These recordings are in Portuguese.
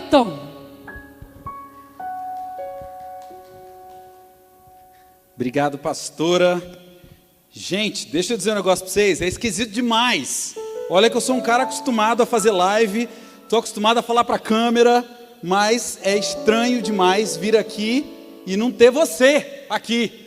Tom. Obrigado, pastora. Gente, deixa eu dizer um negócio para vocês, é esquisito demais. Olha que eu sou um cara acostumado a fazer live, estou acostumado a falar para a câmera, mas é estranho demais vir aqui e não ter você aqui.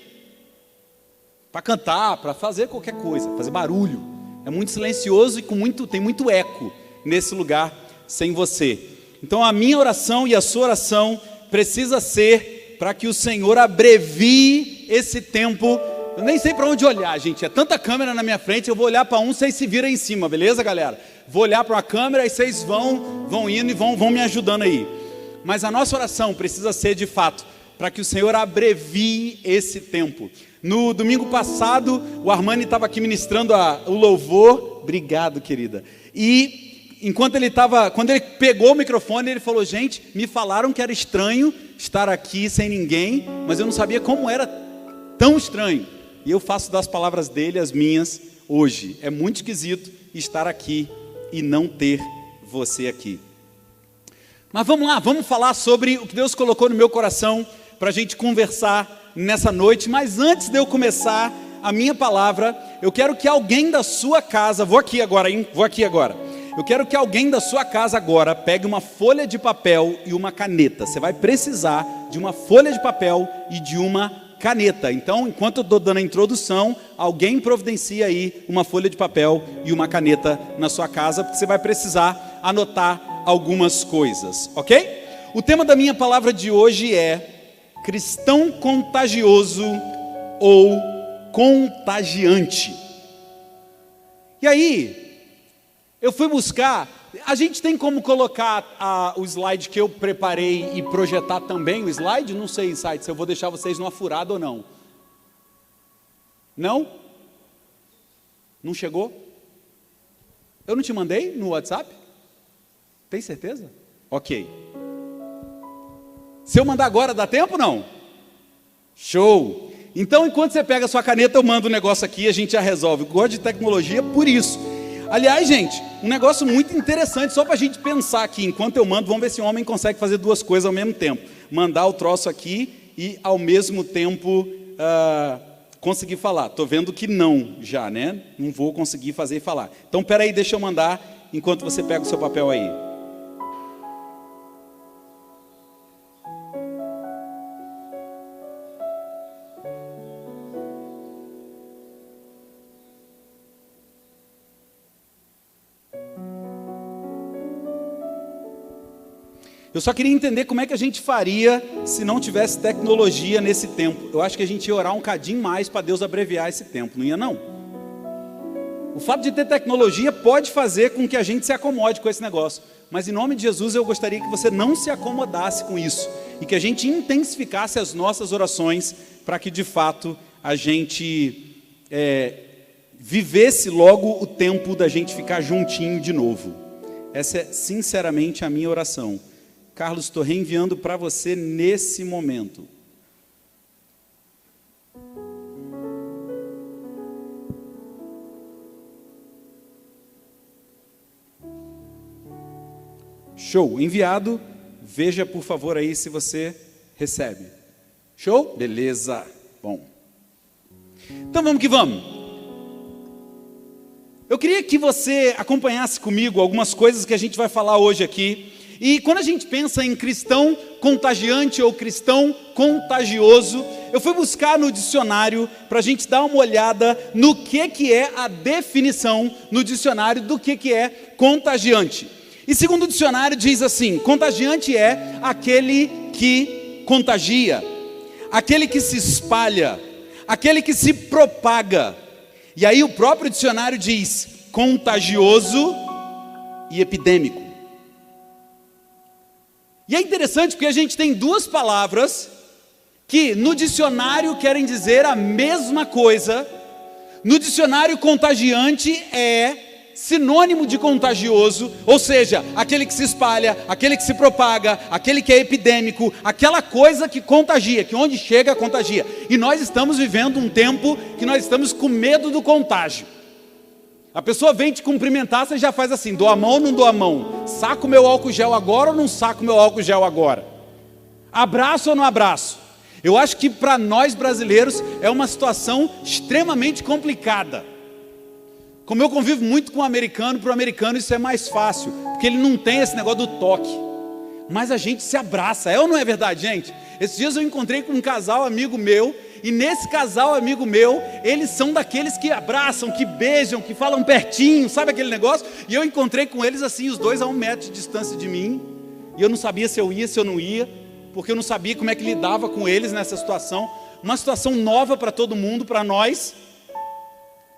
Para cantar, para fazer qualquer coisa, fazer barulho. É muito silencioso e tem muito eco nesse lugar sem você. Então a minha oração e a sua oração precisa ser para que o Senhor abrevie esse tempo. Eu nem sei para onde olhar, gente, é tanta câmera na minha frente, eu vou olhar para um, vocês se viram em cima, beleza, galera? Vou olhar para uma câmera e vocês vão indo e vão me ajudando aí. Mas a nossa oração precisa ser, de fato, para que o Senhor abrevie esse tempo. No domingo passado, o Armani estava aqui ministrando o louvor. Obrigado, querida. E quando ele pegou o microfone, ele falou: gente, me falaram que era estranho estar aqui sem ninguém, mas eu não sabia como era tão estranho. E eu faço das palavras dele as minhas hoje. É muito esquisito estar aqui e não ter você aqui. Mas vamos lá, vamos falar sobre o que Deus colocou no meu coração para a gente conversar nessa noite. Mas antes de eu começar a minha palavra, eu quero que alguém da sua casa, vou aqui agora. Eu quero que alguém da sua casa agora pegue uma folha de papel e uma caneta. Você vai precisar de uma folha de papel e de uma caneta. Então, enquanto eu estou dando a introdução, alguém providencia aí uma folha de papel e uma caneta na sua casa, porque você vai precisar anotar algumas coisas, ok? O tema da minha palavra de hoje é cristão contagioso ou contagiante. E aí, eu fui buscar, a gente tem como colocar o slide que eu preparei e projetar também o slide? Não sei, Insight, se eu vou deixar vocês numa furada ou não. Não? Não chegou? Eu não te mandei no WhatsApp? Tem certeza? Ok. Se eu mandar agora, dá tempo ou não? Show! Então, enquanto você pega a sua caneta, eu mando um negócio aqui e a gente já resolve. Eu gosto de tecnologia por isso. Aliás, gente, um negócio muito interessante, só para a gente pensar aqui, enquanto eu mando, vamos ver se o homem consegue fazer duas coisas ao mesmo tempo. Mandar o troço aqui e, ao mesmo tempo, conseguir falar. Estou vendo que não já, né? Não vou conseguir fazer e falar. Então, peraí, deixa eu mandar, enquanto você pega o seu papel aí. Eu só queria entender como é que a gente faria se não tivesse tecnologia nesse tempo. Eu acho que a gente ia orar um cadinho mais para Deus abreviar esse tempo, não ia não? O fato de ter tecnologia pode fazer com que a gente se acomode com esse negócio. Mas em nome de Jesus eu gostaria que você não se acomodasse com isso. E que a gente intensificasse as nossas orações para que de fato a gente vivesse logo o tempo da gente ficar juntinho de novo. Essa é sinceramente a minha oração. Carlos, estou reenviando para você nesse momento. Show, enviado. Veja, por favor, aí se você recebe. Show? Beleza. Bom. Então vamos que vamos. Eu queria que você acompanhasse comigo algumas coisas que a gente vai falar hoje aqui. E quando a gente pensa em cristão contagiante ou cristão contagioso, eu fui buscar no dicionário para a gente dar uma olhada no que é a definição no dicionário do que é contagiante. E segundo o dicionário diz assim: contagiante é aquele que contagia, aquele que se espalha, aquele que se propaga. E aí o próprio dicionário diz contagioso e epidêmico. E é interessante porque a gente tem duas palavras que no dicionário querem dizer a mesma coisa. No dicionário, contagiante é sinônimo de contagioso, ou seja, aquele que se espalha, aquele que se propaga, aquele que é epidêmico, aquela coisa que contagia, que onde chega contagia. E nós estamos vivendo um tempo que nós estamos com medo do contágio. A pessoa vem te cumprimentar, você já faz assim, dou a mão ou não dou a mão? Saco meu álcool gel agora ou não saco meu álcool gel agora? Abraço ou não abraço? Eu acho que para nós brasileiros é uma situação extremamente complicada. Como eu convivo muito com o americano, para o americano isso é mais fácil, porque ele não tem esse negócio do toque. Mas a gente se abraça, é ou não é verdade, gente? Esses dias eu encontrei com um casal amigo meu, e nesse casal amigo meu, eles são daqueles que abraçam, que beijam, que falam pertinho, sabe aquele negócio? E eu encontrei com eles assim, os dois a 1 metro de distância de mim, e eu não sabia se eu ia, se eu não ia, porque eu não sabia como é que lidava com eles nessa situação, uma situação nova para todo mundo, para nós,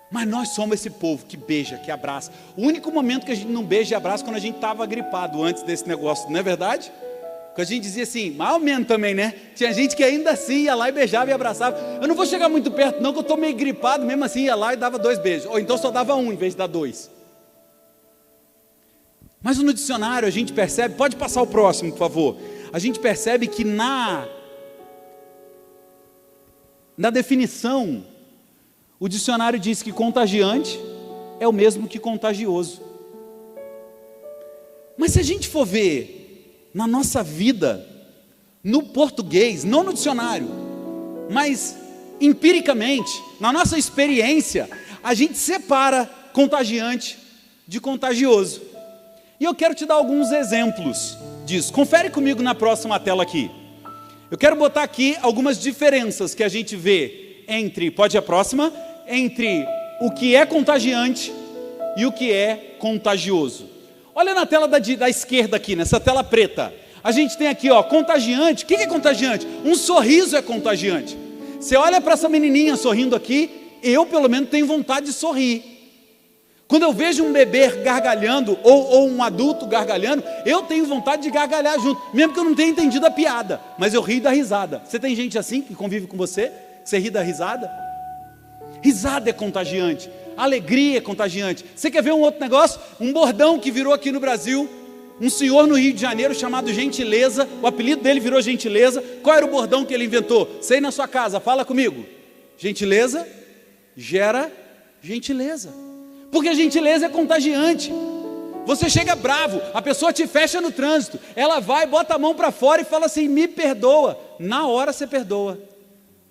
mas nós somos esse povo que beija, que abraça. O único momento que a gente não beija e abraça é quando a gente estava gripado antes desse negócio, não é verdade? Porque a gente dizia assim, mais ou menos também, né? Tinha gente que ainda assim ia lá e beijava e abraçava. Eu não vou chegar muito perto não, que eu estou meio gripado, mesmo assim ia lá e dava 2 beijos. Ou então só dava 1 em vez de dar 2. Mas no dicionário a gente percebe, pode passar o próximo, por favor. A gente percebe que na definição, o dicionário diz que contagiante é o mesmo que contagioso. Mas se a gente for ver na nossa vida, no português, não no dicionário, mas empiricamente, na nossa experiência, a gente separa contagiante de contagioso. E eu quero te dar alguns exemplos disso. Confere comigo na próxima tela aqui. Eu quero botar aqui algumas diferenças que a gente vê entre, pode ir a próxima, entre o que é contagiante e o que é contagioso. Olha na tela da esquerda aqui, nessa tela preta. A gente tem aqui, ó, contagiante. O que é contagiante? Um sorriso é contagiante. Você olha para essa menininha sorrindo aqui, eu pelo menos tenho vontade de sorrir. Quando eu vejo um bebê gargalhando, ou um adulto gargalhando, eu tenho vontade de gargalhar junto, mesmo que eu não tenha entendido a piada, mas eu rio da risada. Você tem gente assim que convive com você, que você ri da risada? Risada é contagiante, alegria é contagiante. Você quer ver um outro negócio? Um bordão que virou aqui no Brasil, um senhor no Rio de Janeiro chamado Gentileza, o apelido dele virou Gentileza. Qual era o bordão que ele inventou? Sei na sua casa, fala comigo. Gentileza gera gentileza, porque a gentileza é contagiante. Você chega bravo, a pessoa te fecha no trânsito, ela vai, bota a mão para fora e fala assim, me perdoa. Na hora você perdoa.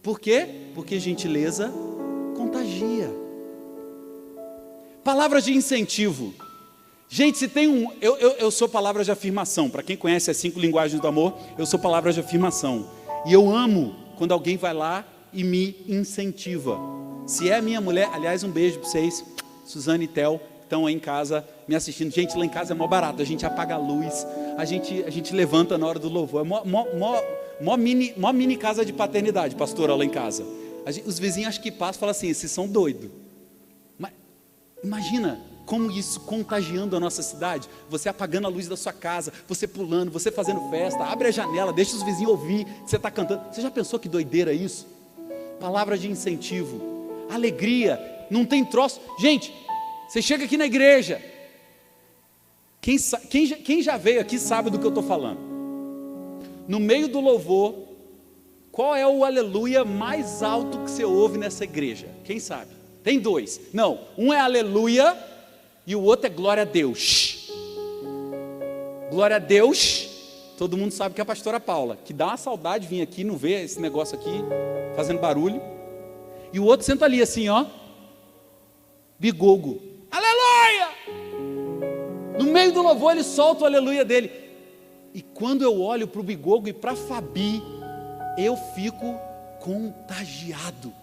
Por quê? Porque gentileza contagia. Palavras de incentivo. Gente, se tem eu sou palavra de afirmação. Para quem conhece as 5 linguagens do amor, eu sou palavra de afirmação. E eu amo quando alguém vai lá e me incentiva. Se é minha mulher, aliás, um beijo para vocês, Suzane e Tel, estão aí em casa me assistindo. Gente, lá em casa é mó barato, a gente apaga a luz, a gente levanta na hora do louvor. É mó mini casa de paternidade, pastora, lá em casa. Os vizinhos acho que passam e falam assim, esses são doidos. Mas imagina como isso contagiando a nossa cidade, você apagando a luz da sua casa, você pulando, você fazendo festa, abre a janela, deixa os vizinhos ouvir que você está cantando. Você já pensou que doideira isso? Palavra de incentivo, alegria, não tem troço. Gente, você chega aqui na igreja, quem já veio aqui sabe do que eu estou falando. No meio do louvor, qual é o aleluia mais alto que você ouve nessa igreja? Quem sabe? Tem 2. Não, um é aleluia e o outro é glória a Deus. Glória a Deus, todo mundo sabe que é a pastora Paula, que dá uma saudade vir aqui, não ver esse negócio aqui, fazendo barulho. E o outro senta ali assim, ó, bigogo, aleluia! No meio do louvor ele solta o aleluia dele. E quando eu olho para o bigogo e para a Fabi, eu fico contagiado.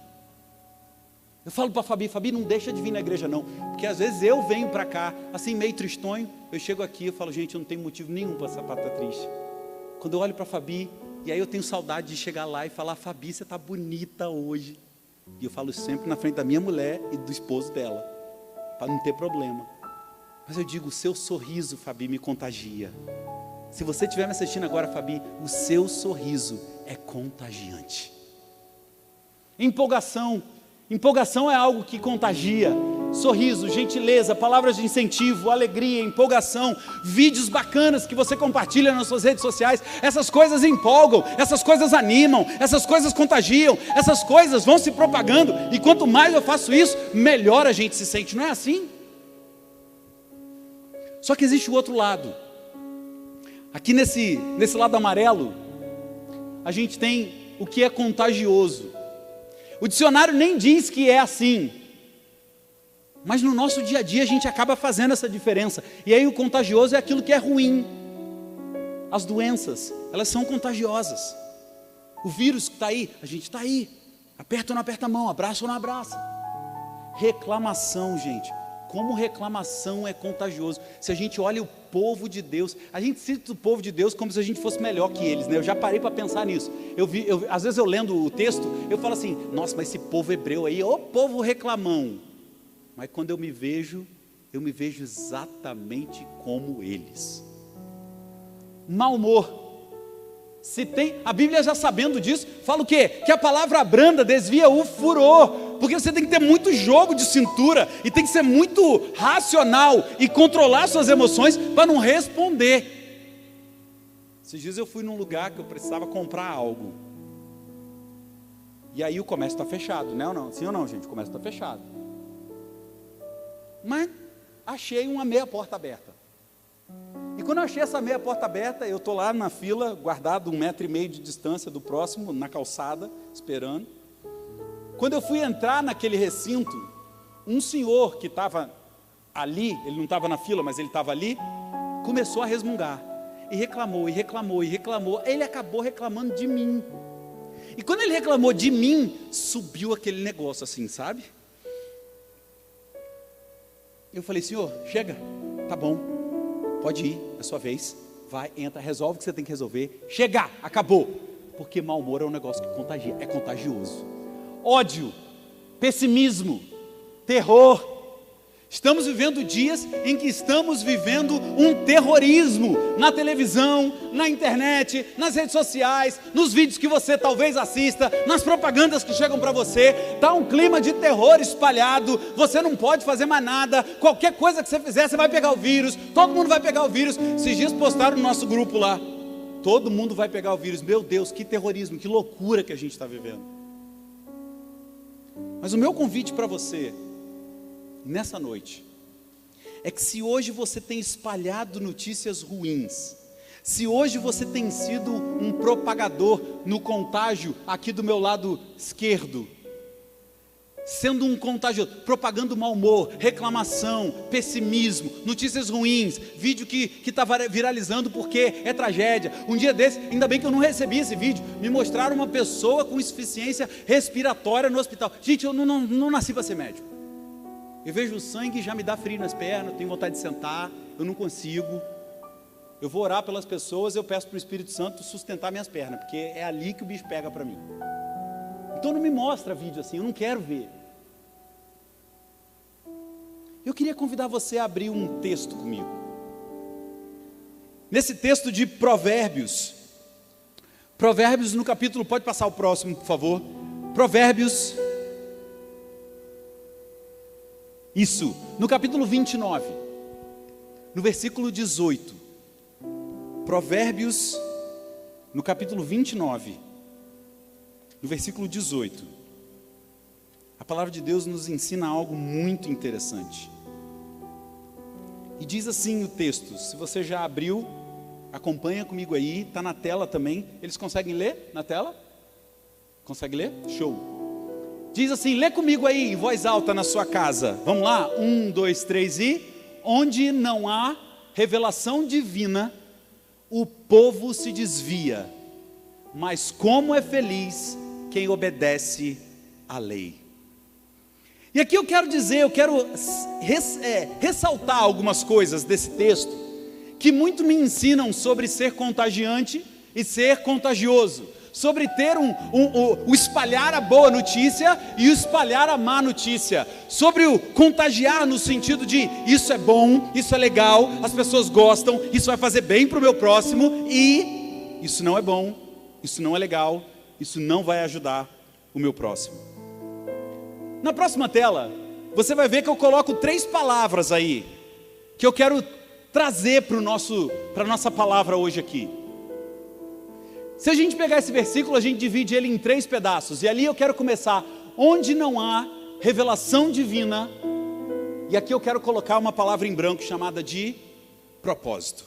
Eu falo para a Fabi, não deixa de vir na igreja não, porque às vezes eu venho para cá, assim meio tristonho, eu chego aqui e falo, gente, eu não tenho motivo nenhum para essa pata triste. Quando eu olho para a Fabi, e aí eu tenho saudade de chegar lá e falar, Fabi, você está bonita hoje. E eu falo sempre na frente da minha mulher e do esposo dela, para não ter problema. Mas eu digo, o seu sorriso, Fabi, me contagia. Se você estiver me assistindo agora, Fabi, o seu sorriso é contagiante. Empolgação é algo que contagia. Sorriso, gentileza, palavras de incentivo, alegria, empolgação, vídeos bacanas que você compartilha nas suas redes sociais. Essas coisas empolgam, essas coisas animam, essas coisas contagiam, essas coisas vão se propagando. E quanto mais eu faço isso, melhor a gente se sente. Não é assim? Só que existe o outro lado. Aqui nesse lado amarelo, a gente tem o que é contagioso. O dicionário nem diz que é assim, mas no nosso dia a dia a gente acaba fazendo essa diferença. E aí o contagioso é aquilo que é ruim. As doenças, elas são contagiosas. O vírus que está aí, a gente está aí. Aperta ou não aperta a mão, abraça ou não abraça. Reclamação, gente. Como reclamação é contagioso. Se a gente olha o povo de Deus, a gente cita o povo de Deus como se a gente fosse melhor que eles, né? Eu já parei para pensar nisso. Às vezes eu lendo o texto, eu falo assim, nossa, mas esse povo hebreu aí, ô povo reclamão. Mas quando eu me vejo exatamente como eles. Mau humor. Se tem, a Bíblia já sabendo disso, fala o quê? Que a palavra branda desvia o furor. Porque você tem que ter muito jogo de cintura e tem que ser muito racional e controlar suas emoções para não responder. Esses dias eu fui num lugar que eu precisava comprar algo. E aí o comércio está fechado, né ou não? Sim ou não, gente? O comércio está fechado. Mas achei uma meia porta aberta. E quando eu achei essa meia porta aberta, eu estou lá na fila, guardado 1,5 metro de distância do próximo, na calçada, esperando. Quando eu fui entrar naquele recinto, um senhor que estava ali, ele não estava na fila, mas ele estava ali, começou a resmungar. E reclamou, e reclamou, e reclamou. Ele acabou reclamando de mim. E quando ele reclamou de mim, subiu aquele negócio assim, sabe? Eu falei, senhor, chega, tá bom, pode ir, é a sua vez. Vai, entra, resolve o que você tem que resolver. Chega, acabou. Porque mau humor é um negócio que contagia, é contagioso. Ódio, pessimismo, terror. Estamos vivendo dias em que estamos vivendo um terrorismo na televisão, na internet, nas redes sociais, nos vídeos que você talvez assista, nas propagandas que chegam para você. Está um clima de terror espalhado, você não pode fazer mais nada, qualquer coisa que você fizer, você vai pegar o vírus, todo mundo vai pegar o vírus. Esses dias postaram no nosso grupo lá, todo mundo vai pegar o vírus. Meu Deus, que terrorismo, que loucura que a gente está vivendo. Mas o meu convite para você, nessa noite, é que se hoje você tem espalhado notícias ruins, se hoje você tem sido um propagador no contágio aqui do meu lado esquerdo, sendo um contagioso, propagando mau humor, reclamação, pessimismo, notícias ruins, vídeo que está viralizando porque é tragédia. Um dia desse, ainda bem que eu não recebi esse vídeo, me mostraram uma pessoa com insuficiência respiratória no hospital. Gente, eu não nasci para ser médico. Eu vejo o sangue e já me dá frio nas pernas, eu tenho vontade de sentar, eu não consigo. Eu vou orar pelas pessoas, eu peço para o Espírito Santo sustentar minhas pernas, porque é ali que o bicho pega para mim. Então não me mostra vídeo assim, eu não quero ver. Eu queria convidar você a abrir um texto comigo. Nesse texto de Provérbios no capítulo, pode passar o próximo, por favor. Provérbios, isso, no capítulo 29, no versículo 18. Provérbios, no capítulo 29, no versículo 18. A palavra de Deus nos ensina algo muito interessante. E diz assim o texto, se você já abriu, acompanha comigo aí, está na tela também. Eles conseguem ler na tela? Consegue ler? Show. Diz assim, lê comigo aí em voz alta na sua casa. Vamos lá? 1, 2, 3 e... Onde não há revelação divina, o povo se desvia. Mas como é feliz quem obedece à lei. E aqui eu quero ressaltar algumas coisas desse texto, que muito me ensinam sobre ser contagiante e ser contagioso, sobre ter o espalhar a boa notícia e o espalhar a má notícia, sobre o contagiar no sentido de isso é bom, isso é legal, as pessoas gostam, isso vai fazer bem para o meu próximo, e isso não é bom, isso não é legal, isso não vai ajudar o meu próximo. Na próxima tela, você vai ver que eu coloco 3 palavras aí, que eu quero trazer para a nossa palavra hoje aqui. Se a gente pegar esse versículo, a gente divide ele em 3 pedaços, e ali eu quero começar, onde não há revelação divina, e aqui eu quero colocar uma palavra em branco chamada de propósito.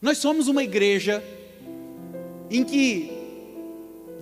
Nós somos uma igreja em que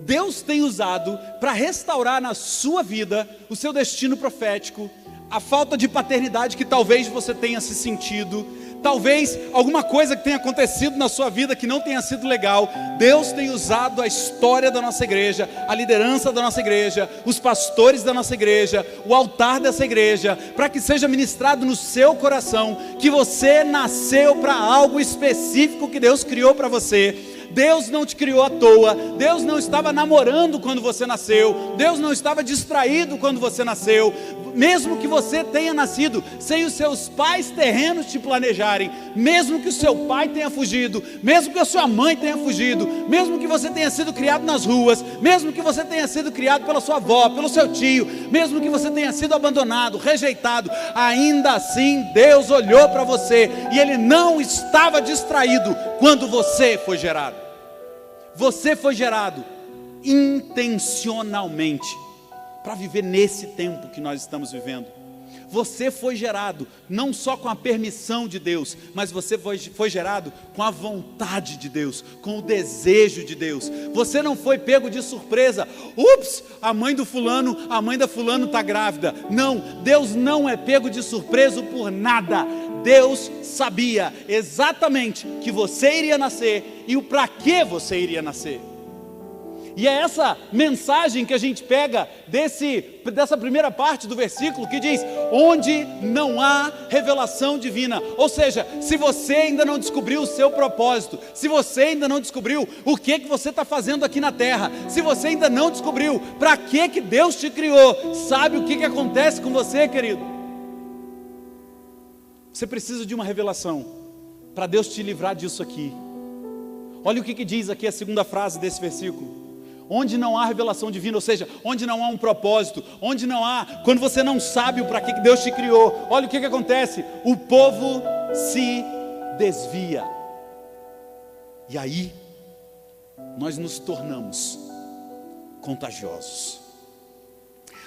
Deus tem usado para restaurar na sua vida o seu destino profético, a falta de paternidade que talvez você tenha se sentido, talvez alguma coisa que tenha acontecido na sua vida que não tenha sido legal. Deus tem usado a história da nossa igreja, a liderança da nossa igreja, os pastores da nossa igreja, o altar dessa igreja, para que seja ministrado no seu coração que você nasceu para algo específico que Deus criou para você. Deus não te criou à toa, Deus não estava namorando quando você nasceu, Deus não estava distraído quando você nasceu. Mesmo que você tenha nascido sem os seus pais terrenos te planejarem, mesmo que o seu pai tenha fugido, mesmo que a sua mãe tenha fugido, mesmo que você tenha sido criado nas ruas, mesmo que você tenha sido criado pela sua avó, pelo seu tio, mesmo que você tenha sido abandonado, rejeitado, ainda assim Deus olhou para você e Ele não estava distraído quando você foi gerado. Você foi gerado intencionalmente para viver nesse tempo que nós estamos vivendo. Você foi gerado não só com a permissão de Deus, mas você foi gerado com a vontade de Deus, com o desejo de Deus. Você não foi pego de surpresa. Ups, a mãe do fulano, a mãe da fulano está grávida. Não, Deus não é pego de surpresa por nada. Deus sabia exatamente que você iria nascer e o para que você iria nascer. E é essa mensagem que a gente pega dessa primeira parte do versículo que diz: onde não há revelação divina. Ou seja, se você ainda não descobriu o seu propósito, se você ainda não descobriu o que você está fazendo aqui na terra, se você ainda não descobriu para que Deus te criou, sabe o que acontece com você, querido? Você precisa de uma revelação para Deus te livrar disso aqui. Olha o que diz aqui a segunda frase desse versículo. Onde não há revelação divina, ou seja, onde não há um propósito, onde não há, quando você não sabe o para que Deus te criou, olha o que acontece, o povo se desvia, e aí, nós nos tornamos contagiosos,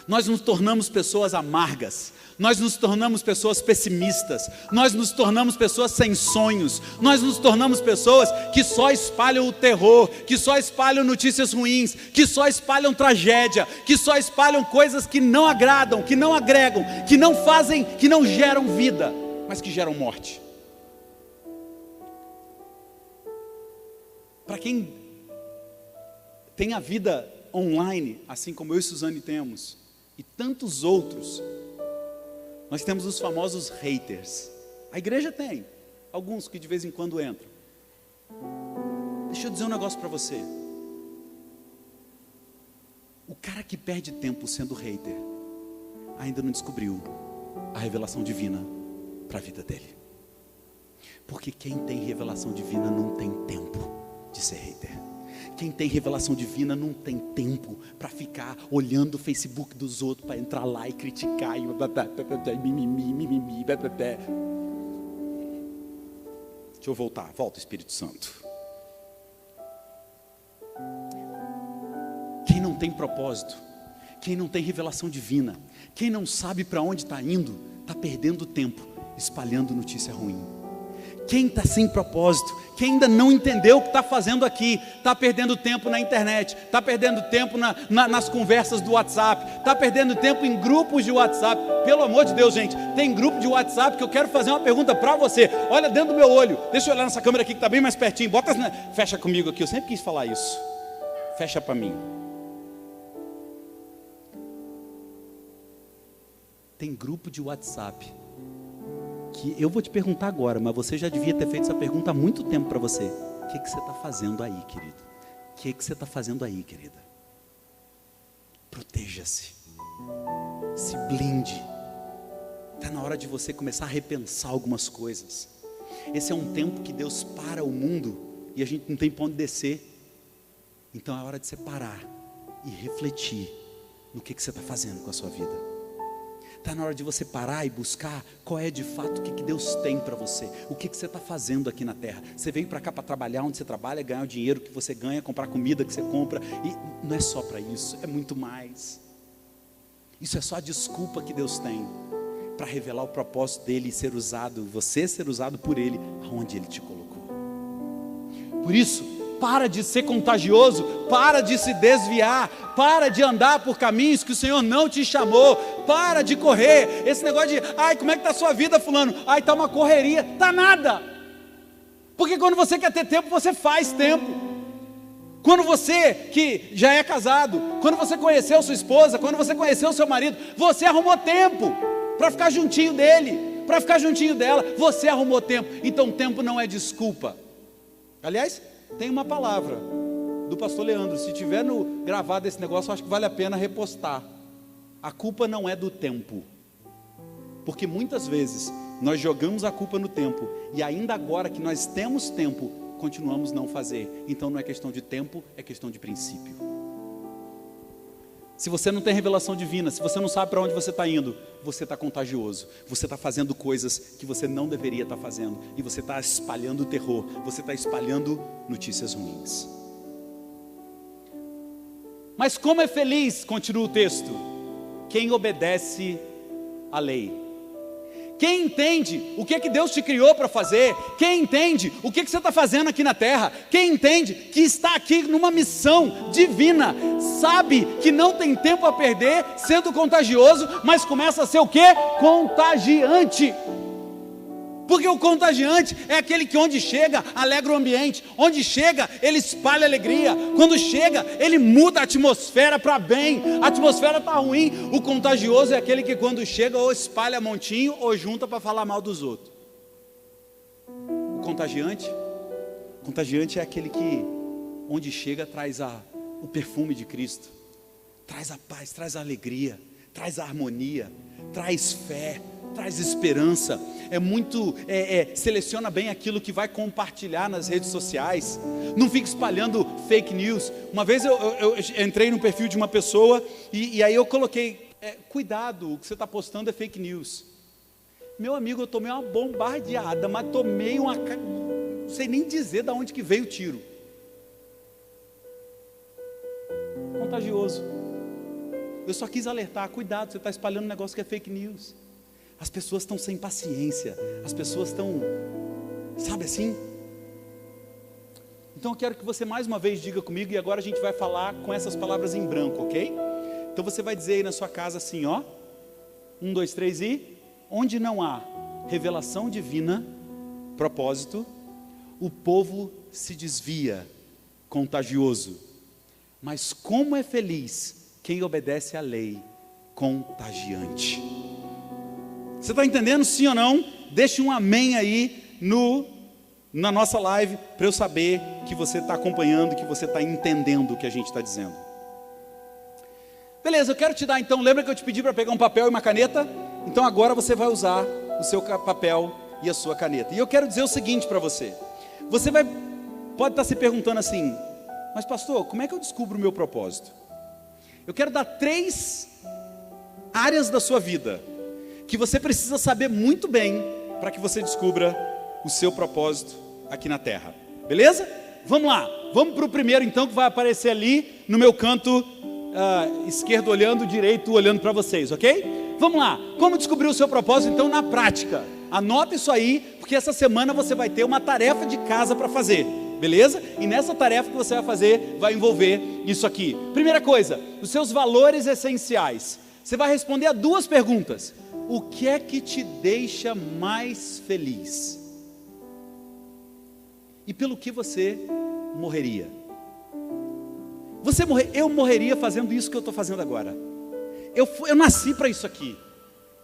nós nos tornamos pessoas amargas, nós nos tornamos pessoas pessimistas, nós nos tornamos pessoas sem sonhos, nós nos tornamos pessoas que só espalham o terror, que só espalham notícias ruins, que só espalham tragédia, que só espalham coisas que não agradam, que não agregam, que não fazem, que não geram vida, mas que geram morte. Para quem tem a vida online, assim como eu e Suzane temos, e tantos outros, nós temos os famosos haters. A igreja tem alguns que de vez em quando entram. Deixa eu dizer um negócio para você. O cara que perde tempo sendo hater ainda não descobriu a revelação divina para a vida dele. Porque quem tem revelação divina não tem tempo de ser hater. Quem tem revelação divina não tem tempo para ficar olhando o Facebook dos outros, para entrar lá e criticar e mimimi. Deixa eu volta Espírito Santo. Quem não tem propósito, quem não tem revelação divina, quem não sabe para onde está indo, está perdendo tempo espalhando notícia ruim. Quem está sem propósito, quem ainda não entendeu o que está fazendo aqui, está perdendo tempo na internet, está perdendo tempo nas conversas do WhatsApp, está perdendo tempo em grupos de WhatsApp. Pelo amor de Deus, gente, tem grupo de WhatsApp que eu quero fazer uma pergunta para você. Olha dentro do meu olho, deixa eu olhar nessa câmera aqui que está bem mais pertinho, fecha comigo aqui, eu sempre quis falar isso, fecha para mim. Tem grupo de WhatsApp que eu vou te perguntar agora, mas você já devia ter feito essa pergunta há muito tempo para você. O que você está fazendo aí, querido? O que você está fazendo aí, querida? Proteja-se, se blinde. Está na hora de você começar a repensar algumas coisas. Esse é um tempo que Deus para o mundo e a gente não tem para onde descer. Então é hora de você parar e refletir no que você está fazendo com a sua vida. Está na hora de você parar e buscar qual é de fato o que Deus tem para você. O que você está fazendo aqui na terra. Você veio para cá para trabalhar onde você trabalha, ganhar o dinheiro que você ganha, comprar comida que você compra. E não é só para isso, é muito mais. Isso é só a desculpa que Deus tem. para revelar o propósito dele e ser usado, você ser usado por ele, aonde ele te colocou. Por isso, para de ser contagioso, para de se desviar, para de andar por caminhos que o Senhor não te chamou, para de correr, esse negócio de, ai, como é que está a sua vida, fulano? Ai, está uma correria, está nada, porque quando você quer ter tempo, você faz tempo. Quando você que já é casado, quando você conheceu sua esposa, quando você conheceu seu marido, você arrumou tempo para ficar juntinho dele, para ficar juntinho dela, você arrumou tempo. Então tempo não é desculpa. Aliás, tem uma palavra do pastor Leandro, se tiver gravado esse negócio, eu acho que vale a pena repostar. A culpa não é do tempo, porque muitas vezes nós jogamos a culpa no tempo, e ainda agora que nós temos tempo, continuamos não fazer. Então não é questão de tempo, é questão de princípio. Se você não tem revelação divina, se você não sabe para onde você está indo, você está contagioso, você está fazendo coisas que você não deveria estar fazendo, e você está espalhando terror, você está espalhando notícias ruins. Mas como é feliz, continua o texto, quem obedece à lei. Quem entende o que Deus te criou para fazer, quem entende o que você está fazendo aqui na terra, quem entende que está aqui numa missão divina, sabe que não tem tempo a perder sendo contagioso, mas começa a ser o quê? Contagiante. Porque o contagiante é aquele que onde chega, alegra o ambiente, onde chega, ele espalha alegria, quando chega, ele muda a atmosfera para bem, a atmosfera está ruim, o contagioso é aquele que quando chega, ou espalha montinho, ou junta para falar mal dos outros. O contagiante é aquele que, onde chega, traz o perfume de Cristo, traz a paz, traz a alegria, traz a harmonia, traz fé, traz esperança, seleciona bem aquilo que vai compartilhar nas redes sociais, não fica espalhando fake news. Uma vez eu entrei no perfil de uma pessoa, e aí eu coloquei, cuidado, o que você está postando é fake news. Meu amigo, eu tomei uma bombardeada, mas tomei não sei nem dizer de onde que veio o tiro. Contagioso. Eu só quis alertar, cuidado, você está espalhando um negócio que é fake news. As pessoas estão sem paciência, as pessoas estão, sabe assim? Então eu quero que você mais uma vez diga comigo, e agora a gente vai falar com essas palavras em branco, ok? Então você vai dizer aí na sua casa assim, ó, 1, 2, 3 e... Onde não há revelação divina, propósito, o povo se desvia, contagioso. Mas como é feliz quem obedece à lei, contagiante. Você está entendendo, sim ou não? Deixe um amém aí na nossa live, para eu saber que você está acompanhando, que você está entendendo o que a gente está dizendo. Beleza, eu quero te dar então, lembra que eu te pedi para pegar um papel e uma caneta? Então agora você vai usar o seu papel e a sua caneta. E eu quero dizer o seguinte para você. Você pode estar se perguntando assim, mas pastor, como é que eu descubro o meu propósito? Eu quero dar 3 áreas da sua vida que você precisa saber muito bem para que você descubra o seu propósito aqui na terra. Beleza? Vamos lá. Vamos para o primeiro então, que vai aparecer ali no meu canto esquerdo olhando, direito olhando para vocês, ok? Vamos lá. Como descobrir o seu propósito então na prática? Anota isso aí, porque essa semana você vai ter uma tarefa de casa para fazer. Beleza? E nessa tarefa que você vai fazer, vai envolver isso aqui. Primeira coisa, os seus valores essenciais. Você vai responder a 2 perguntas. O que é que te deixa mais feliz? E pelo que você morreria? Eu morreria fazendo isso que eu estou fazendo agora. Eu nasci para isso aqui.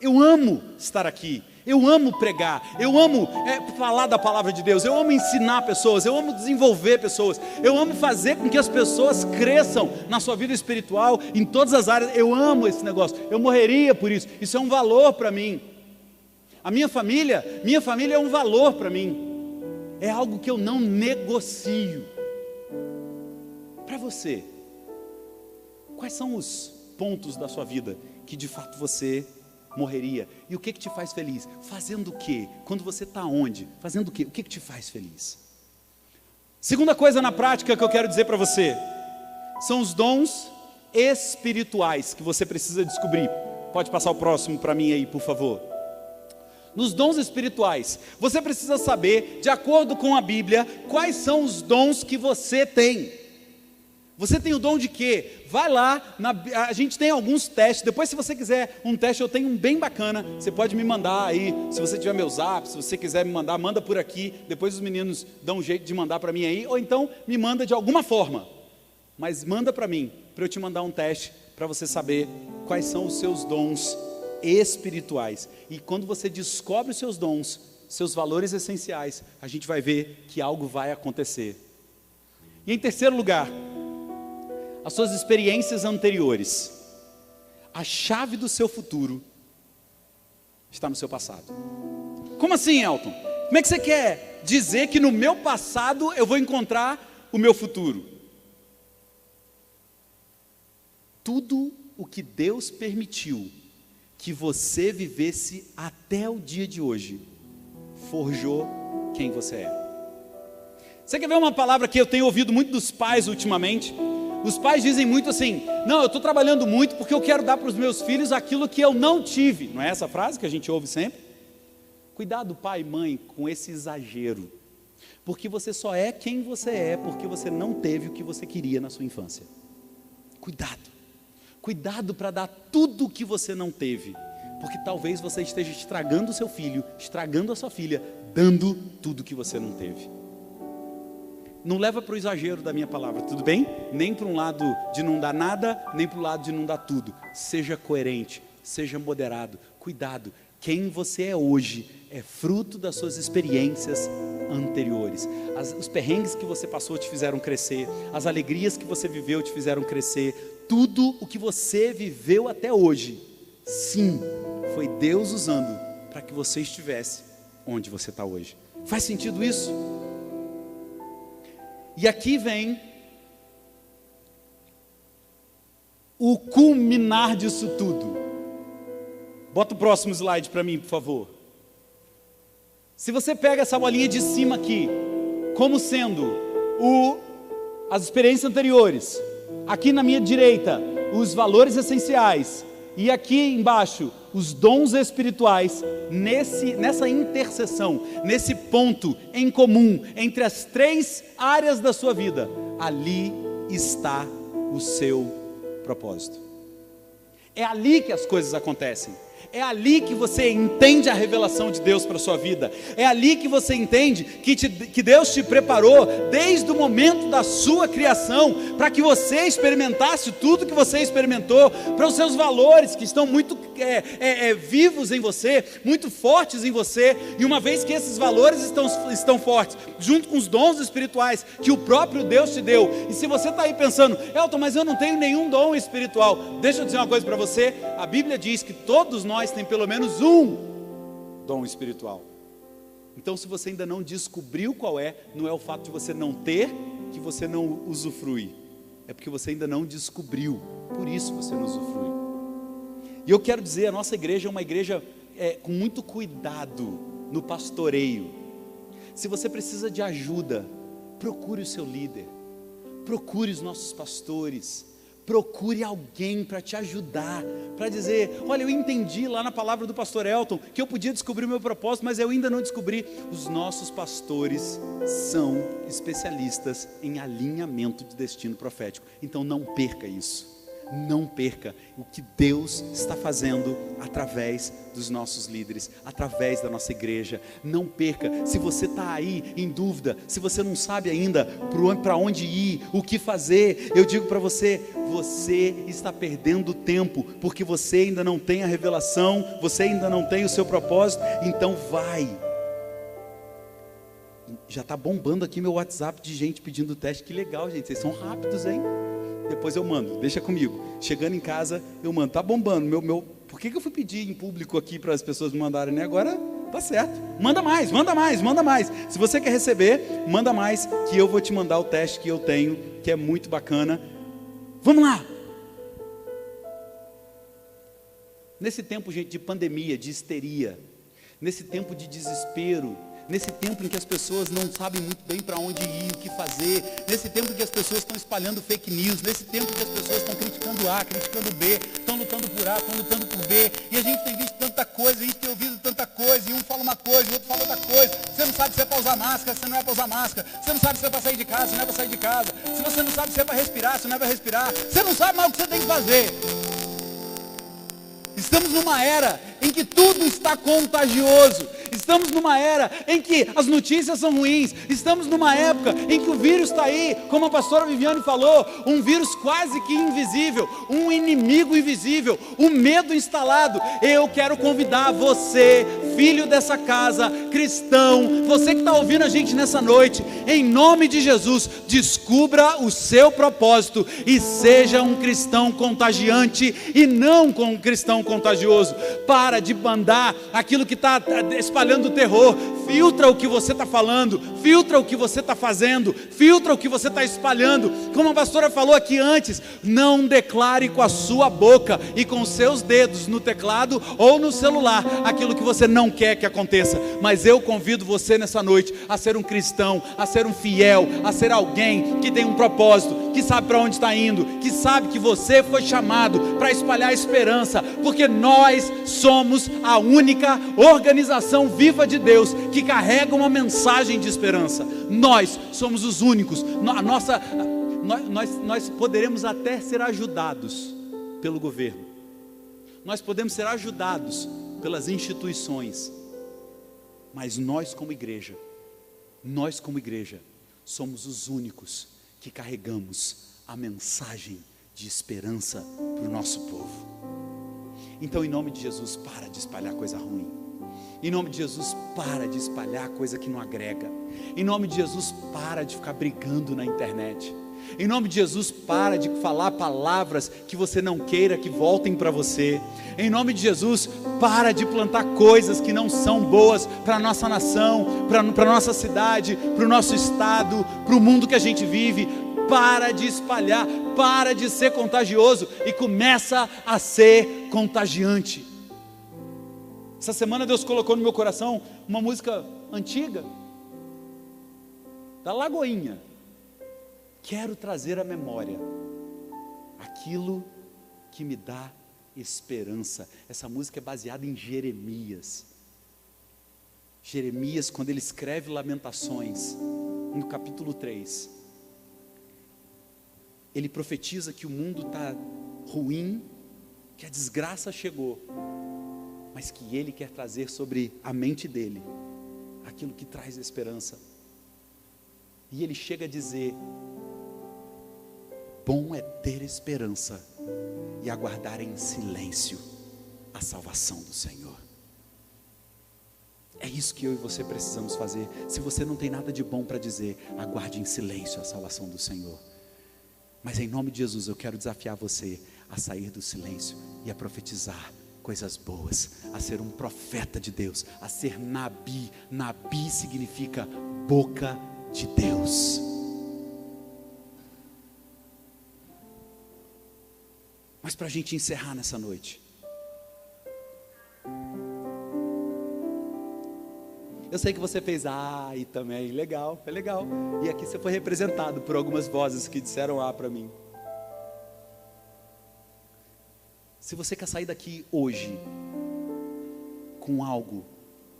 Eu amo estar aqui. Eu amo pregar, eu amo falar da palavra de Deus, eu amo ensinar pessoas, eu amo desenvolver pessoas, eu amo fazer com que as pessoas cresçam na sua vida espiritual, em todas as áreas. Eu amo esse negócio, eu morreria por isso, isso é um valor para mim. A minha família é um valor para mim, é algo que eu não negocio. Para você, quais são os pontos da sua vida que de fato você morreria? E o que te faz feliz? Fazendo o quê? Quando você está onde? Fazendo o quê? O que te faz feliz? Segunda coisa na prática que eu quero dizer para você, são os dons espirituais que você precisa descobrir. Pode passar o próximo para mim aí, por favor. Nos dons espirituais, você precisa saber, de acordo com a Bíblia, quais são os dons que você tem. Você tem o dom de quê? Vai lá, a gente tem alguns testes. Depois, se você quiser um teste, eu tenho um bem bacana. Você pode me mandar aí, se você tiver meu zap, se você quiser me mandar, manda por aqui. Depois os meninos dão um jeito de mandar para mim aí. Ou então, me manda de alguma forma. Mas manda para mim, para eu te mandar um teste, para você saber quais são os seus dons espirituais. E quando você descobre os seus dons, seus valores essenciais, a gente vai ver que algo vai acontecer. E em terceiro lugar, as suas experiências anteriores. A chave do seu futuro está no seu passado. Como assim, Elton? Como é que você quer dizer que no meu passado eu vou encontrar o meu futuro? Tudo o que Deus permitiu que você vivesse até o dia de hoje, forjou quem você é. Você quer ver uma palavra que eu tenho ouvido muito dos pais ultimamente? Os pais dizem muito assim: não, eu estou trabalhando muito porque eu quero dar para os meus filhos aquilo que eu não tive. Não é essa frase que a gente ouve sempre? Cuidado, pai e mãe, com esse exagero. Porque você só é quem você é porque você não teve o que você queria na sua infância. Cuidado. Cuidado para dar tudo o que você não teve. Porque talvez você esteja estragando o seu filho, estragando a sua filha, dando tudo que você não teve. Não leva para o exagero da minha palavra, tudo bem? Nem para um lado de não dar nada, nem para o lado de não dar tudo. Seja coerente, seja moderado. Cuidado, quem você é hoje é fruto das suas experiências anteriores. Os perrengues que você passou te fizeram crescer, as alegrias que você viveu te fizeram crescer. Tudo o que você viveu até hoje, sim, foi Deus usando para que você estivesse onde você está hoje. Faz sentido isso? E aqui vem o culminar disso tudo. Bota o próximo slide para mim, por favor. Se você pega essa bolinha de cima aqui, como sendo as experiências anteriores, aqui na minha direita, os valores essenciais, e aqui embaixo, os dons espirituais, nessa interseção, nesse ponto em comum, entre as três áreas da sua vida, ali está o seu propósito. É ali que as coisas acontecem. É ali que você entende a revelação de Deus para a sua vida. É ali que você entende que Deus te preparou desde o momento da sua criação, para que você experimentasse tudo que você experimentou, para os seus valores que estão muito vivos em você, muito fortes em você. E uma vez que esses valores estão fortes, junto com os dons espirituais que o próprio Deus te deu. E se você está aí pensando: Elton, mas eu não tenho nenhum dom espiritual. Deixa eu dizer uma coisa para você. A Bíblia diz que todos nós temos pelo menos um dom espiritual. Então, se você ainda não descobriu qual é, não é o fato de você não ter que você não usufrui, é porque você ainda não descobriu, por isso você não usufrui. E eu quero dizer, a nossa igreja é uma igreja com muito cuidado no pastoreio. Se você precisa de ajuda, procure o seu líder, procure os nossos pastores, procure alguém para te ajudar, para dizer: olha, eu entendi lá na palavra do pastor Elton que eu podia descobrir o meu propósito, mas eu ainda não descobri. Os nossos pastores são especialistas em alinhamento de destino profético. Então não perca isso. Não perca o que Deus está fazendo através dos nossos líderes, através da nossa igreja. Não perca. Se você está aí em dúvida, se você não sabe ainda para onde ir, o que fazer, eu digo para você: você está perdendo tempo, porque você ainda não tem a revelação, você ainda não tem o seu propósito. Então vai. Já está bombando aqui meu WhatsApp de gente pedindo teste. Que legal, gente, vocês são rápidos, hein? Depois eu mando, deixa comigo. Chegando em casa, eu mando. Tá bombando. Por que eu fui pedir em público aqui para as pessoas me mandarem, né? Agora tá certo. Manda mais, manda mais, manda mais. Se você quer receber, manda mais, que eu vou te mandar o teste que eu tenho, que é muito bacana. Vamos lá. Nesse tempo, gente, de pandemia, de histeria, nesse tempo de desespero, nesse tempo em que as pessoas não sabem muito bem para onde ir, o que fazer, nesse tempo em que as pessoas estão espalhando fake news, nesse tempo em que as pessoas estão criticando A, criticando B, estão lutando por A, estão lutando por B, e a gente tem visto tanta coisa, a gente tem ouvido tanta coisa, e um fala uma coisa, o outro fala outra coisa, você não sabe se é para usar máscara, se não é para usar máscara, você não sabe se é para sair de casa, se não é para sair de casa, se você não sabe se é para respirar, se não é para respirar, você não sabe mais o que você tem que fazer. Estamos numa era em que tudo está contagioso. Estamos numa era em que as notícias são ruins. Estamos numa época em que o vírus está aí, como a pastora Viviane falou, um vírus quase que invisível, um inimigo invisível, um medo instalado. Eu quero convidar você, filho dessa casa, cristão, você que está ouvindo a gente nessa noite, em nome de Jesus, descubra o seu propósito e seja um cristão contagiante e não um cristão contagioso. Para de mandar aquilo que está espalhando terror. Filtra o que você está falando, filtra o que você está fazendo, filtra o que você está espalhando. Como a pastora falou aqui antes, não declare com a sua boca e com os seus dedos no teclado ou no celular aquilo que você não quer que aconteça. Mas eu convido você nessa noite a ser um cristão, a ser um fiel, a ser alguém que tem um propósito, que sabe para onde está indo, que sabe que você foi chamado para espalhar esperança, porque nós somos a única organização viva de Deus que carrega uma mensagem de esperança. Nós somos os únicos. Nós poderemos até ser ajudados pelo governo, nós podemos ser ajudados pelas instituições, mas nós como igreja, somos os únicos que carregamos a mensagem de esperança para o nosso povo. Então, em nome de Jesus, para de espalhar coisa ruim. Em nome de Jesus, para de espalhar coisa que não agrega. Em nome de Jesus, para de ficar brigando na internet. Em nome de Jesus, para de falar palavras que você não queira que voltem para você. Em nome de Jesus, para de plantar coisas que não são boas para a nossa nação, para a nossa cidade, para o nosso estado, para o mundo que a gente vive. Para de espalhar, para de ser contagioso e começa a ser contagiante. Essa semana Deus colocou no meu coração uma música antiga, da Lagoinha. Quero trazer à memória aquilo que me dá esperança. Essa música é baseada em Jeremias. Jeremias, quando ele escreve Lamentações, no capítulo 3, ele profetiza que o mundo está ruim, que a desgraça chegou, mas que ele quer trazer sobre a mente dele aquilo que traz esperança. E ele chega a dizer: bom é ter esperança e aguardar em silêncio a salvação do Senhor. É isso que eu e você precisamos fazer. Se você não tem nada de bom para dizer, aguarde em silêncio a salvação do Senhor. Mas em nome de Jesus eu quero desafiar você a sair do silêncio e a profetizar coisas boas, a ser um profeta de Deus, a ser Nabi. Nabi significa boca de Deus. Mas para a gente encerrar nessa noite, eu sei que você fez e também, legal, foi legal. E aqui você foi representado por algumas vozes que disseram para mim. Se você quer sair daqui hoje com algo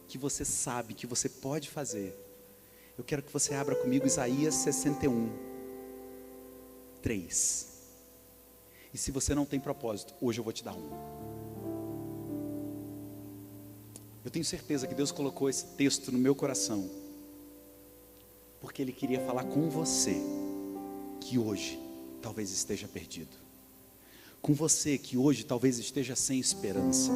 que você sabe que você pode fazer, eu quero que você abra comigo Isaías 61, 3. E se você não tem propósito, hoje eu vou te dar um. Eu tenho certeza que Deus colocou esse texto no meu coração, porque Ele queria falar com você, que hoje talvez esteja perdido. Com você que hoje talvez esteja sem esperança.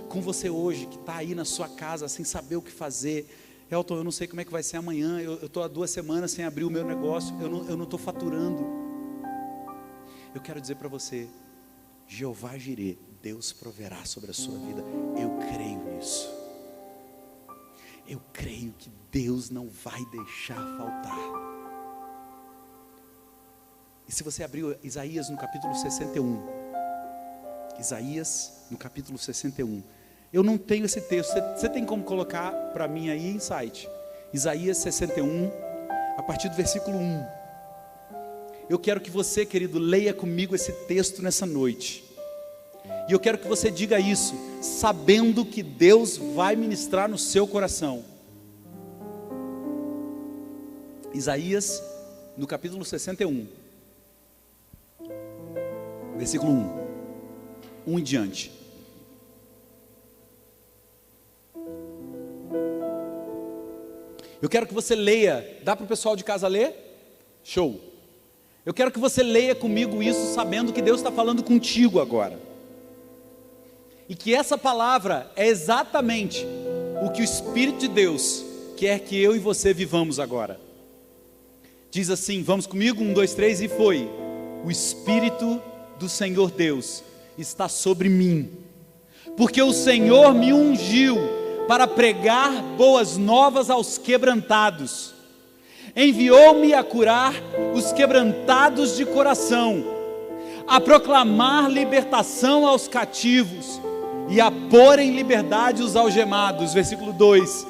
Com você hoje que está aí na sua casa sem saber o que fazer. Elton, eu não sei como é que vai ser amanhã, eu estou há 2 semanas sem abrir o meu negócio, eu não estou faturando. Eu quero dizer para você, Jeová Jirê, Deus proverá sobre a sua vida. Eu creio nisso. Eu creio que Deus não vai deixar faltar. E se você abriu Isaías no capítulo 61, Isaías no capítulo 61, Eu não tenho esse texto. Você tem como colocar para mim aí em site? Isaías 61, a partir do versículo 1. Eu quero que você, querido, leia comigo esse texto nessa noite. E eu quero que você diga isso, sabendo que Deus vai ministrar no seu coração. Isaías, no capítulo 61, versículo 1 em diante. Eu quero que você leia. Dá para o pessoal de casa ler? Show. Eu quero que você leia comigo isso, sabendo que Deus está falando contigo agora. E que essa palavra é exatamente o que o Espírito de Deus quer que eu e você vivamos agora. Diz assim, vamos comigo? 1, 2, 3, e foi. O Espírito do Senhor Deus está sobre mim, porque o Senhor me ungiu para pregar boas novas aos quebrantados. Enviou-me a curar os quebrantados de coração, a proclamar libertação aos cativos e a pôr em liberdade os algemados. Versículo 2.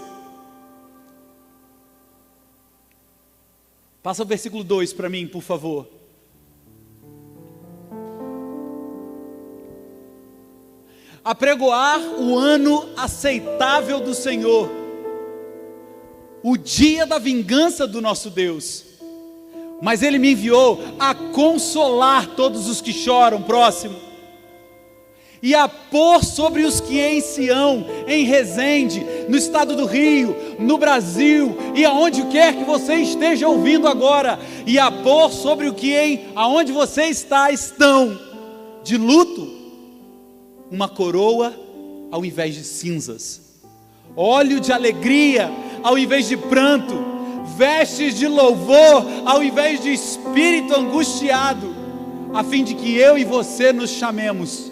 Passa o versículo 2 para mim, por favor. Apregoar o ano aceitável do Senhor, o dia da vingança do nosso Deus. Mas Ele me enviou a consolar todos os que choram, próximo, e a pôr sobre os que em Sião, em Resende, no estado do Rio, no Brasil, e aonde quer que você esteja ouvindo agora, e a pôr sobre o que aonde você estão, de luto, uma coroa ao invés de cinzas, óleo de alegria ao invés de pranto, vestes de louvor ao invés de espírito angustiado, a fim de que eu e você nos chamemos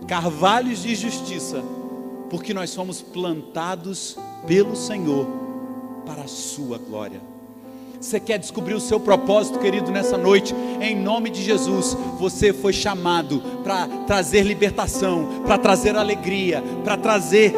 carvalhos de justiça, porque nós somos plantados pelo Senhor para a sua glória. Você quer descobrir o seu propósito, querido, nessa noite? Em nome de Jesus, você foi chamado para trazer libertação, para trazer alegria, para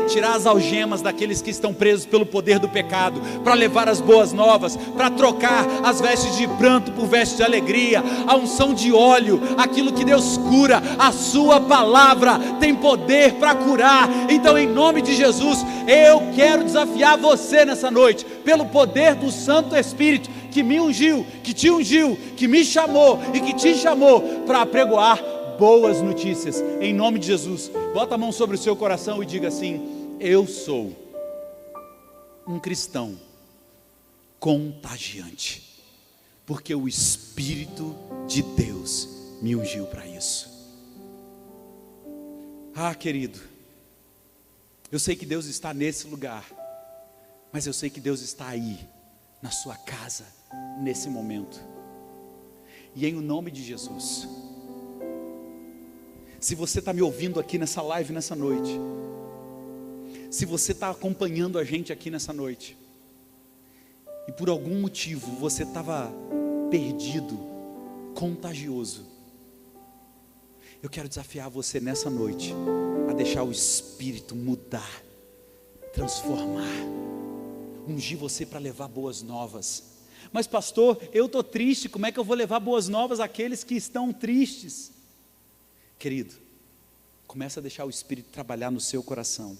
tirar as algemas daqueles que estão presos pelo poder do pecado, para levar as boas novas, para trocar as vestes de pranto por vestes de alegria, a unção de óleo, aquilo que Deus cura. A sua palavra tem poder para curar. Então, em nome de Jesus, eu quero desafiar você nessa noite, pelo poder do Santo Espírito, que me ungiu, que te ungiu, que me chamou e que te chamou para apregoar boas notícias, em nome de Jesus. Bota a mão sobre o seu coração e diga assim: eu sou um cristão contagiante, porque o Espírito de Deus me ungiu para isso. Ah, querido, eu sei que Deus está nesse lugar, mas eu sei que Deus está aí, na sua casa, nesse momento. E em o nome de Jesus, se você está me ouvindo aqui nessa live nessa noite, se você está acompanhando a gente aqui nessa noite, e por algum motivo você estava perdido, contagioso, eu quero desafiar você nessa noite a deixar o Espírito mudar, transformar, ungir você para levar boas novas. Mas pastor, eu estou triste, como é que eu vou levar boas novas àqueles que estão tristes? Querido, começa a deixar o Espírito trabalhar no seu coração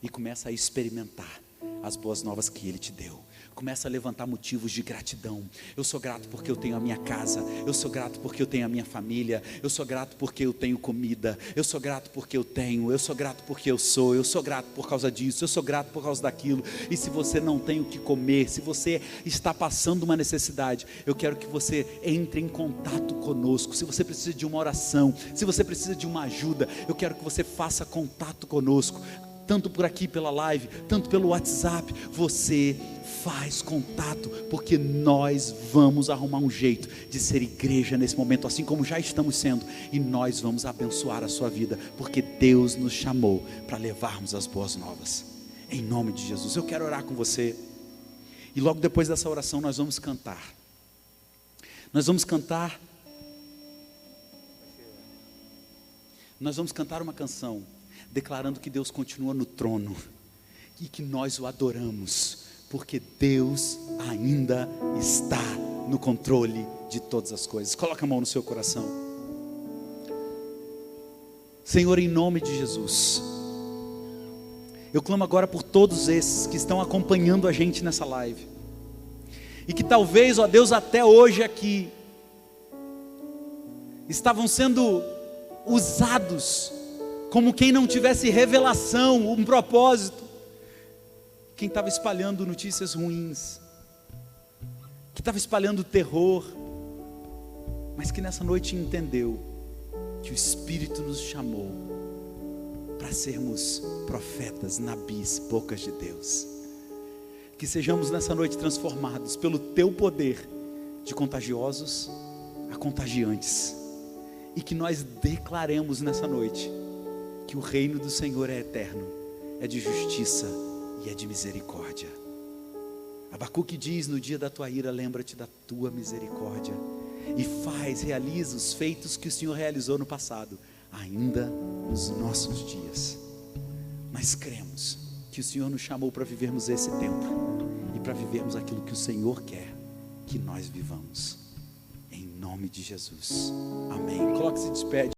e começa a experimentar as boas novas que Ele te deu. Começa a levantar motivos de gratidão. Eu sou grato porque eu tenho a minha casa, eu sou grato porque eu tenho a minha família, eu sou grato porque eu tenho comida, eu sou grato porque eu tenho, eu sou grato porque eu sou grato por causa disso, eu sou grato por causa daquilo. E se você não tem o que comer, se você está passando uma necessidade, eu quero que você entre em contato conosco. Se você precisa de uma oração, se você precisa de uma ajuda, eu quero que você faça contato conosco, tanto por aqui pela live, tanto pelo WhatsApp. Você faz contato, porque nós vamos arrumar um jeito de ser igreja nesse momento, assim como já estamos sendo, e nós vamos abençoar a sua vida, porque Deus nos chamou para levarmos as boas novas, em nome de Jesus. Eu quero orar com você, e logo depois dessa oração nós vamos cantar uma canção, declarando que Deus continua no trono e que nós o adoramos, porque Deus ainda está no controle de todas as coisas. Coloca a mão no seu coração. Senhor, em nome de Jesus, eu clamo agora por todos esses que estão acompanhando a gente nessa live, e que talvez, ó Deus, até hoje aqui, estavam sendo usados como quem não tivesse revelação, um propósito, quem estava espalhando notícias ruins, que estava espalhando terror, mas que nessa noite entendeu que o Espírito nos chamou para sermos profetas, nabis, bocas de Deus. Que sejamos nessa noite transformados pelo teu poder, de contagiosos a contagiantes, e que nós declaremos nessa noite que o reino do Senhor é eterno, é de justiça e é de misericórdia. Abacuque diz: no dia da tua ira, lembra-te da tua misericórdia, e realiza os feitos que o Senhor realizou no passado, ainda nos nossos dias. Nós cremos que o Senhor nos chamou para vivermos esse tempo, e para vivermos aquilo que o Senhor quer que nós vivamos, em nome de Jesus, amém. Coloque-se de pé.